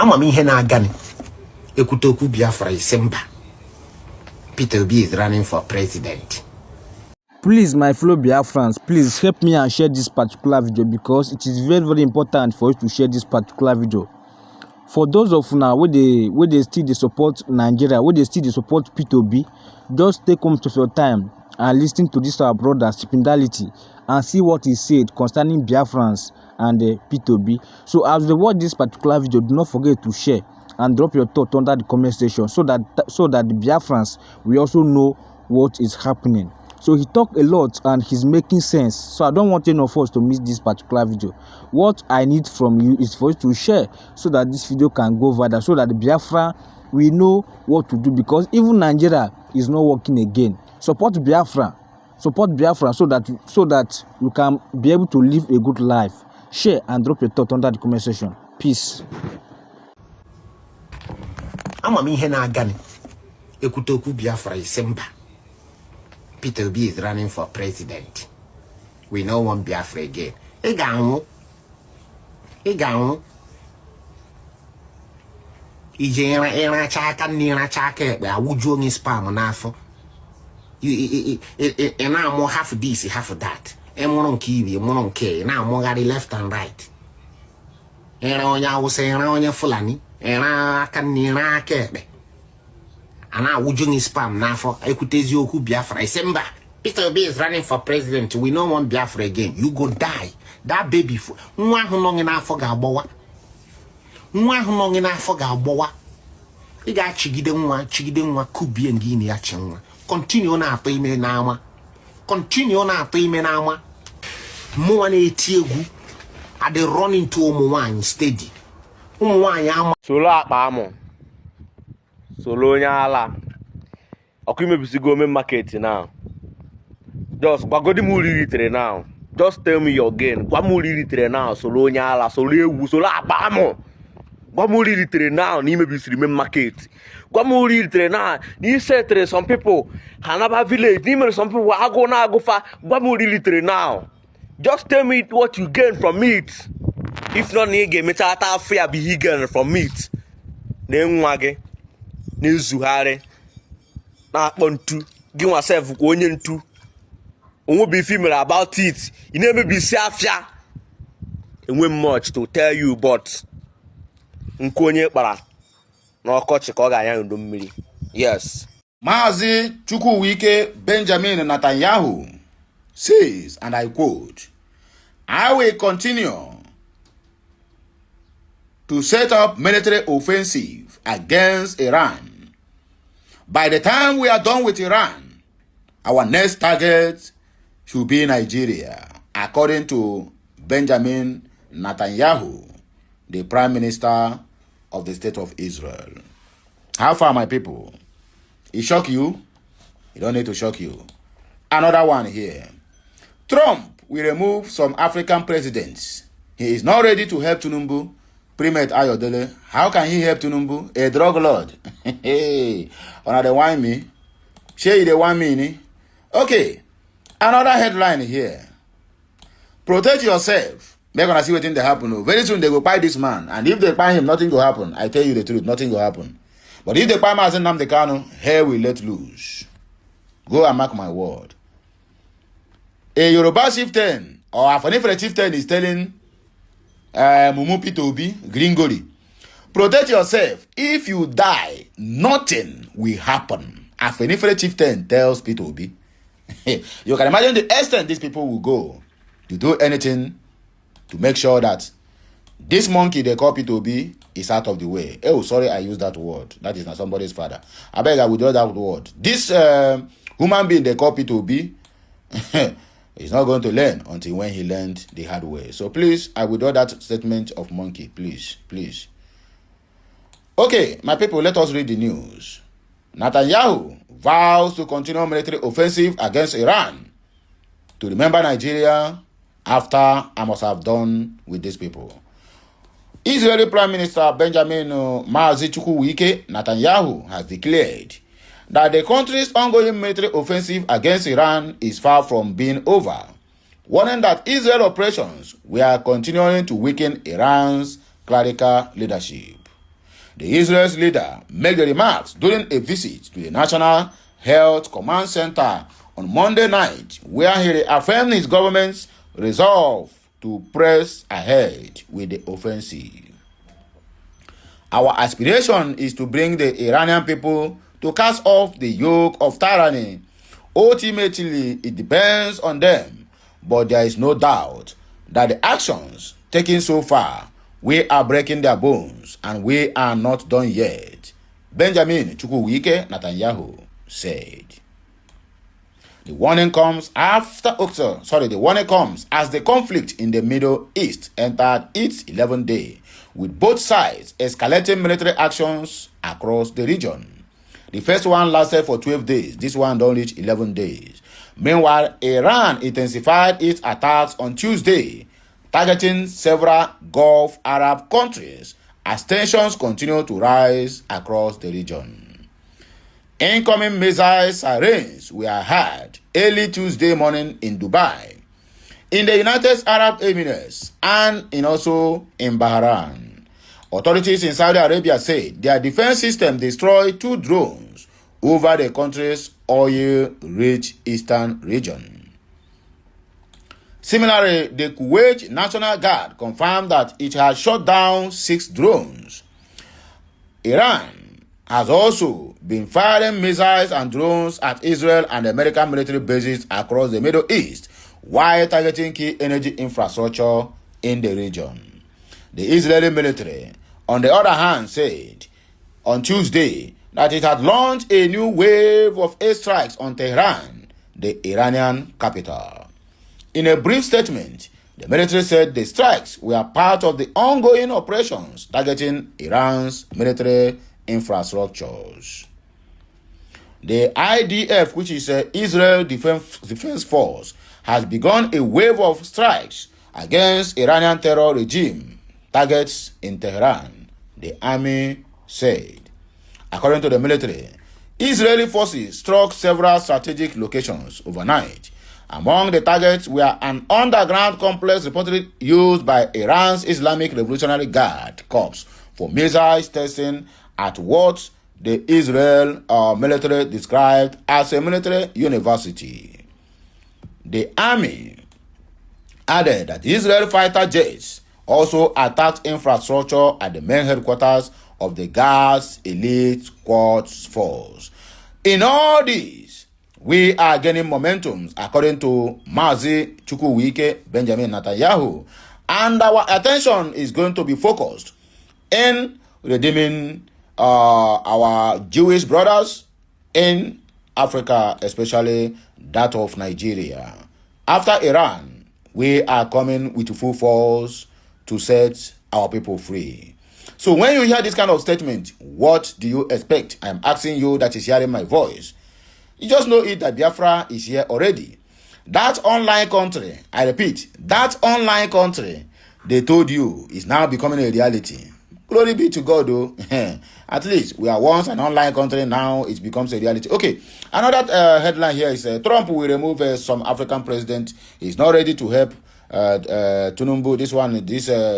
Ama ihe na-agani. Ekutoku Biafra Isemba. Peter Obi is running for president. Please, my fellow Biafrans, please help me and share this particular video because it is very, very important for you to share this particular video. For those of now where they still support Nigeria, where they still support P2B, just take home to your time and listen to this our brother Stipendality and see what he said concerning Biafrans and P2B. So as they watch this particular video, do not forget to share and drop your thought under the comment section so that the Biafrans will also know what is happening. So he talked a lot and he's making sense. So I don't want any of us to miss this particular video. What I need from you is for you to share so that this video can go viral, so that the Biafra will know what to do, because even Nigeria is not working again. Support Biafra so that you can be able to live a good life. Share and drop your thought under the comment section. Peace. Ama ihe na-agani. Ekutoku Biafra Isemba. Peter Obi is running for president. We no want Biafra again. Ije iracha aka n'iracha aka ekpe awuju onye spam n'afọ. Na-amụ half this, half that. Emụrụ nke ibi, emụrụ nke, na-amụgharị left and right. Ira onye Awụsa, ira onye Fulani, ira aka n'ira aka ekpe. Ana awuju spam n'afọ. Ekutezi okwu Biafra Isemba. Peter Obi is running for president. We no want Biafra again. You go die. That baby, nwa ahụ nọ n'afọ ga-agbawa. Nwa ahụ nọ n'afọ ga-agbawa. Ị ga-achigide nwa kubie ngini ya chi nwa. Continue na-atọ ime n'ama. Continue na-atọ ime n'ama. Mụnwa na-eti egwu. I dey run into ụmụ nwaanyị steady. Ụmụ nwaanyị ama. Solo akpa amụ. Solo onye ala. Ọkụ imebisigo main market now. Just gwagodi m uri ritere now. Just tell me your gain. Gwa m uri ritere now. Solo onye ala, solo ewu, solo akpa amụ. Gwa m uri ritere now na imebisiri main market. Gwa m uri ritere now na isetere some people Hanaba village. N'imere some people agụ na agụfa. Gwa m uri ritere now. Just tell me what you gain from it. If not, na ị ga-emecha ata afọ ya bụ ihe gain from it. Na-enwa gị. Na-ezugharị. Na-akpọ ntu. Gị nwa sef kwa onye ntu. Onwe bụ ife mere about it. Ị na-emebisi afịa. Enwe much to tell you, but nke onye kpara na ọkọchị ka ọ ga-anya ndo mmiri. Yes. Maazị Chukwuwike Benjamin Netanyahu says, and I quote, "I will continue to set up military offensive against Iran. By the time we are done with Iran, our next target should be Nigeria," according to Benjamin Netanyahu, the Prime Minister of the State of Israel. How far, my people? It shock you? You don't need to shock you. Another one here. Trump will remove some African presidents. He is not ready to help Tinubu. Primate Ayodele. How can he help Tinubu? A drug lord. Hey, on the wine me. Share the 1 minute. Okay. Another headline here. Protect yourself. They're gonna see what thing they happen. Very soon they will buy this man. And if they buy him, nothing will happen. I tell you the truth, nothing will happen. But if they buy Mazen Namdekano, hell will let loose. Go and mark my word. A Yoruba chieftain or Afanifere chieftain is telling Mumu P2B, Gringoli, protect yourself. If you die, nothing will happen. Afanifere chieftain tells P2B. You can imagine the extent these people will go to do anything to make sure that this monkey they call P2B is out of the way. Oh, sorry, I used that word. That is not somebody's father. I beg I will do that word. This human being they call P2B is not going to learn until when he learned the hard way. So please, I will do that statement of monkey. Please, please. Okay, my people, let us read the news. Netanyahu vows to continue military offensive against Iran to remember Nigeria after I must have done with these people. Israeli Prime Minister Benjamin Chukwuwike Netanyahu has declared that the country's ongoing military offensive against Iran is far from being over, warning that Israel operations were continuing to weaken Iran's clerical leadership. The Israel's leader made the remarks during a visit to the National Health Command Center on Monday night, where he reaffirmed his government's resolve to press ahead with the offensive. Our aspiration is to bring the Iranian people to cast off the yoke of tyranny. Ultimately, it depends on them, but there is no doubt that the actions taken so far, we are breaking their bones, and we are not done yet, Benjamin Chukwuwike Netanyahu said. The warning comes as the conflict in the Middle East entered its 11th day, with both sides escalating military actions across the region. The first one lasted for 12 days. This one don't reach 11 days. Meanwhile, Iran intensified its attacks on Tuesday, targeting several Gulf Arab countries as tensions continue to rise across the region. Incoming missile sirens were heard early Tuesday morning in Dubai, in the United Arab Emirates, and also in Bahrain. Authorities in Saudi Arabia said their defense system destroyed 2 drones over the country's oil-rich eastern region. Similarly, the Kuwait National Guard confirmed that it had shot down 6 drones. Iran has also been firing missiles and drones at Israel and American military bases across the Middle East, while targeting key energy infrastructure in the region. The Israeli military, on the other hand, said on Tuesday that it had launched a new wave of airstrikes on Tehran, the Iranian capital. In a brief statement, the military said the strikes were part of the ongoing operations targeting Iran's military infrastructures. The IDF, which is Israel Defense Force, has begun a wave of strikes against Iranian terror regime targets in Tehran, the army said. According to the military, Israeli forces struck several strategic locations overnight. Among the targets were an underground complex reportedly used by Iran's Islamic Revolutionary Guard Corps for missiles testing at what the Israel military described as a military university. The army added that Israel fighter jets also attacked infrastructure at the main headquarters of the Guards Elite Quds Force. In all this, we are gaining momentum, according to Mazi Chukwuwike Benjamin Netanyahu, and our attention is going to be focused in redeeming our Jewish brothers in Africa, especially that of Nigeria. After Iran, we are coming with full force to set our people free. So when you hear this kind of statement, what do you expect? I am asking you that is hearing my voice. You just know it that Biafra is here already. That online country, I repeat, that online country they told you is now becoming a reality. Glory be to God, though. At least we are once an online country, now it becomes a reality. Okay, another headline here is Trump will remove some African president. He's not ready to help Tinubu. This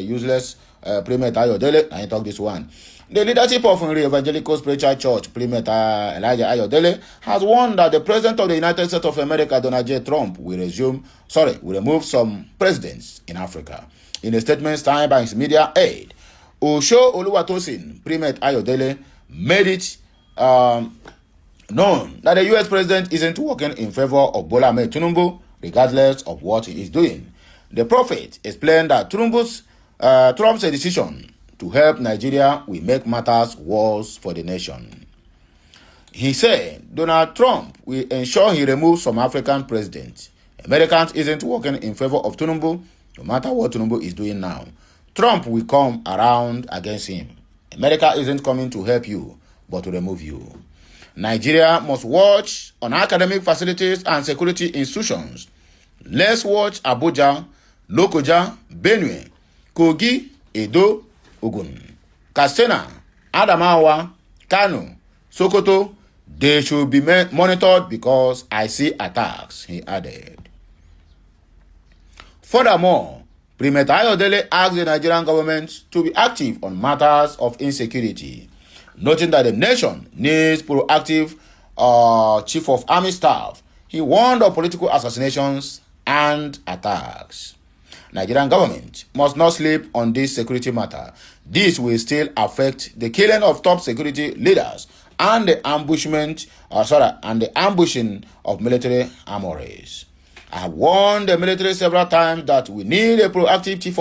useless Primate Ayodele. I talk this one. The leadership of the Evangelical Spiritual Church, Primate Elijah Ayodele, has warned that the President of the United States of America, Donald J. Trump, will remove some presidents in Africa. In a statement signed by his media aide, Osho Oluwatosin, Primate Ayodele, made it known that the U.S. president isn't working in favor of Bola Ahmed Tinubu, regardless of what he is doing. The prophet explained that Trump's decision to help Nigeria will make matters worse for the nation. He said Donald Trump will ensure he removes some African presidents. Americans isn't working in favor of Tinubu, no matter what Tinubu is doing now. Trump will come around against him. America isn't coming to help you, but to remove you. Nigeria must watch on academic facilities and security institutions. Let's watch Abuja, Lokoja, Benue, Kogi, Edo, Ogun, Katsina, Adamawa, Kano, Sokoto. They should be monitored because I see attacks, he added. Furthermore, Primate Ayodele asked the Nigerian government to be active on matters of insecurity. noting that the nation needs proactive chief of army staff. He warned of political assassinations and attacks. Nigerian government must not sleep on this security matter. This will still affect the killing of top security leaders and the ambushing of military armories. I have warned the military several times that we need a proactive chief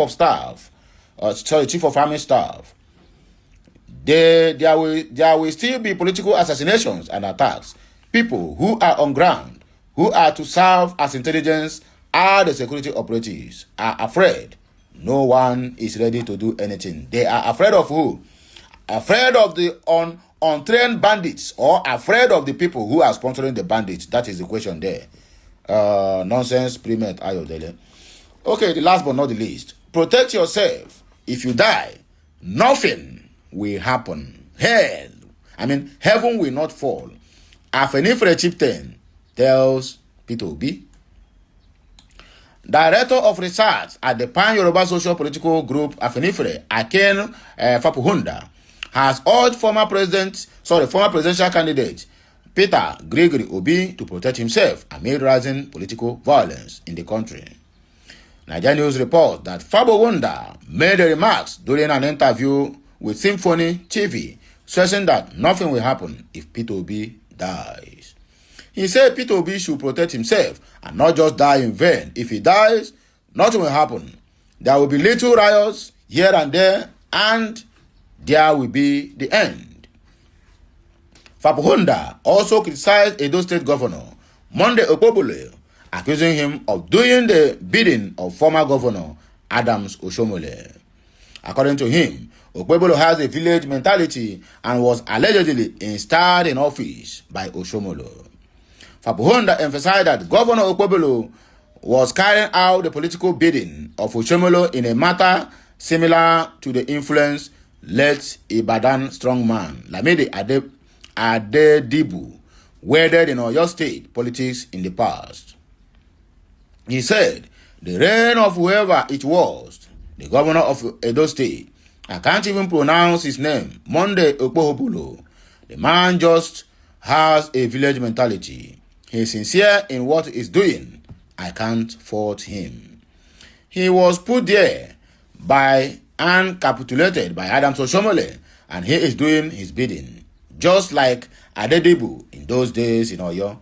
of army staff. There will still be political assassinations and attacks. People who are on ground, who are to serve as intelligence, are the security operatives, are afraid. No one is ready to do anything. They are afraid of who? Afraid of the untrained bandits, or afraid of the people who are sponsoring the bandits? That is the question there. Nonsense, pre-met Ayodele. Okay, the last but not the least. Protect yourself. If you die, nothing will happen. Heaven will not fall. Afenifere chieftain tells Peter Obi. Director of Research at the Pan-Yoruba Social Political Group Afenifere, Aken Fapuhunda, has urged former presidential candidate Peter Gregory Obi to protect himself amid rising political violence in the country. Nigeria News reports that Fapuhunda made the remarks during an interview with Symphony TV, stressing that nothing will happen if Peter Obi dies. He said Peter Obi should protect himself and not just die in vain. If he dies, nothing will happen. There will be little riots here and there, and there will be the end. Fapuhunda also criticized Edo State Governor Monday Okpebholo, accusing him of doing the bidding of former Governor Adams Oshomole. According to him, Okpebholo has a village mentality and was allegedly installed in office by Oshomole. Fapuhunda emphasized that Governor Okpebholo was carrying out the political bidding of Oshomole in a matter similar to the influence late Ibadan strongman Lamidi Adedibu waded in Oyo State politics in the past. He said the reign of whoever it was, the governor of Edo State, I can't even pronounce his name, Monday Okpebholo, the man just has a village mentality. He is sincere in what he is doing. I can't fault him. He was put there and capitulated by Adams Oshomole, and he is doing his bidding, just like Adedibu in those days in Oyo.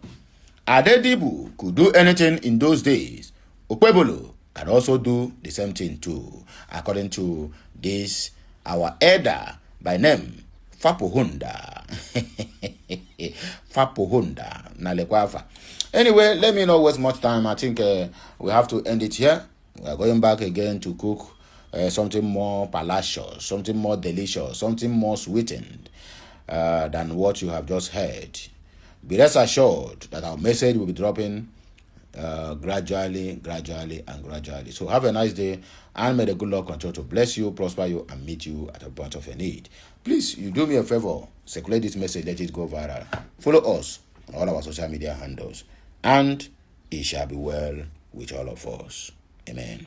Adedibu could do anything in those days. Okpebholo can also do the same thing too, according to this our elder by name Fapuhunda. Fapuhunda Nalekwafa. Anyway, let me not waste much time. I think we have to end it here. We are going back again to cook something more palacious, something more delicious, something more sweetened than what you have just heard. Be rest assured that our message will be dropping gradually. So have a nice day, and may the good Lord continue to bless you, prosper you, and meet you at a point of your need. Please, you do me a favor, circulate this message, let it go viral. Follow us on all our social media handles, and it shall be well with all of us. Amen.